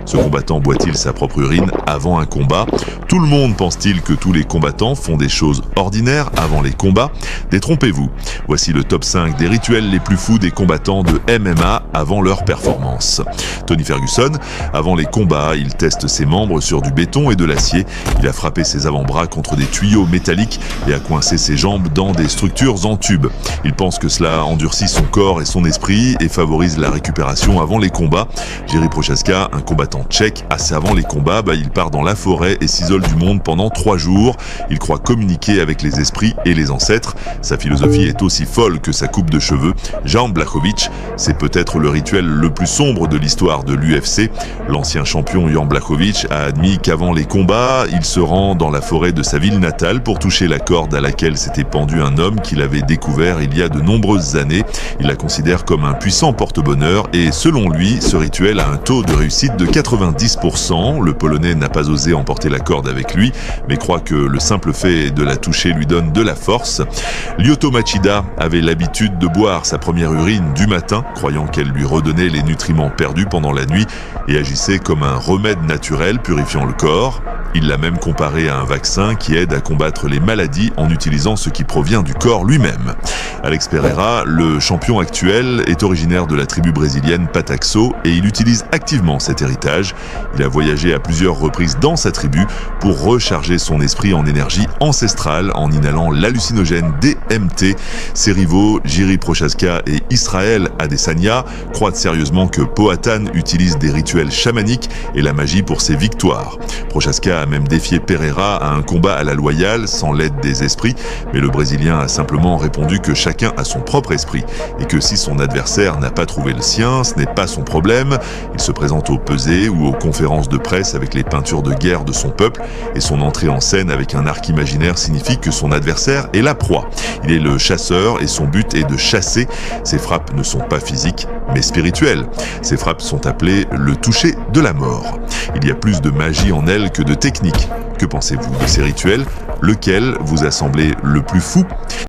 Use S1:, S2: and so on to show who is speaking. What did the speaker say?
S1: Ce combattant boit-il sa propre urine avant un combat? Tout le monde pense-t-il que tous les combattants font des choses ordinaires avant les combats? Détrompez-vous. Voici le top 5 des rituels les plus fous des combattants de MMA avant leur performance. Tony Ferguson, avant les combats, il teste ses membres sur du béton et de l'acier. Il a frappé ses avant-bras contre des tuyaux métalliques et a coincé ses jambes dans des structures en tube. Il pense que cela endurcit son corps et son esprit et favorise la récupération avant les combats. Jiří Procházka, un combattant tchèque, assez avant les combats, il part dans la forêt et s'isole du monde pendant 3 jours. Il croit communiquer avec les esprits et les ancêtres. Sa philosophie est aussi folle que sa coupe de cheveux. Jan Blachowicz, c'est peut-être le rituel le plus sombre de l'histoire de l'UFC. L'ancien champion Jan Blachowicz a admis qu'avant les combats, il se rend dans la forêt de sa ville natale pour toucher la corde à laquelle s'était pendu un homme qu'il avait découvert il y a de nombreuses années. Il la considère comme un puissant porte-bonheur et selon lui, ce rituel a un taux de réussite de 90%. Le Polonais n'a pas osé emporter la corde avec lui, mais croit que le simple fait de la toucher lui donne de la force. Lyoto Machida avait l'habitude de boire sa première urine du matin, croyant qu'elle lui redonnait les nutriments perdus pendant la nuit et agissait comme un remède naturel purifiant le corps. Il l'a même comparé à un vaccin qui aide à combattre les maladies en utilisant ce qui provient du corps lui-même. Alex Pereira, le champion actuel, est originaire de la tribu brésilienne Pataxó et il utilise activement cet héritage. Il a voyagé à plusieurs reprises dans sa tribu pour recharger son esprit en énergie ancestrale en inhalant l'hallucinogène DMT. Ses rivaux, Jiří Procházka et Israël Adesanya, croient sérieusement que Powhatan utilise des rituels chamaniques et la magie pour ses victoires. Procházka a même défié Pereira à un combat à la loyale sans l'aide des esprits, mais le Brésilien a simplement répondu que chacun a son propre esprit et que si son adversaire n'a pas trouvé le sien, ce n'est pas son problème. Il se présente au pesées ou aux conférences de presse avec les peintures de guerre de son peuple et son entrée en scène avec un arc imaginaire signifie que son adversaire est la proie. Il est le chasseur et son but est de chasser. Ses frappes ne sont pas physiques mais spirituelles. Ses frappes sont appelées le toucher de la mort. Il y a plus de magie en elles que de technique. Que pensez-vous de ces rituels? Lequel vous a semblé le plus fou?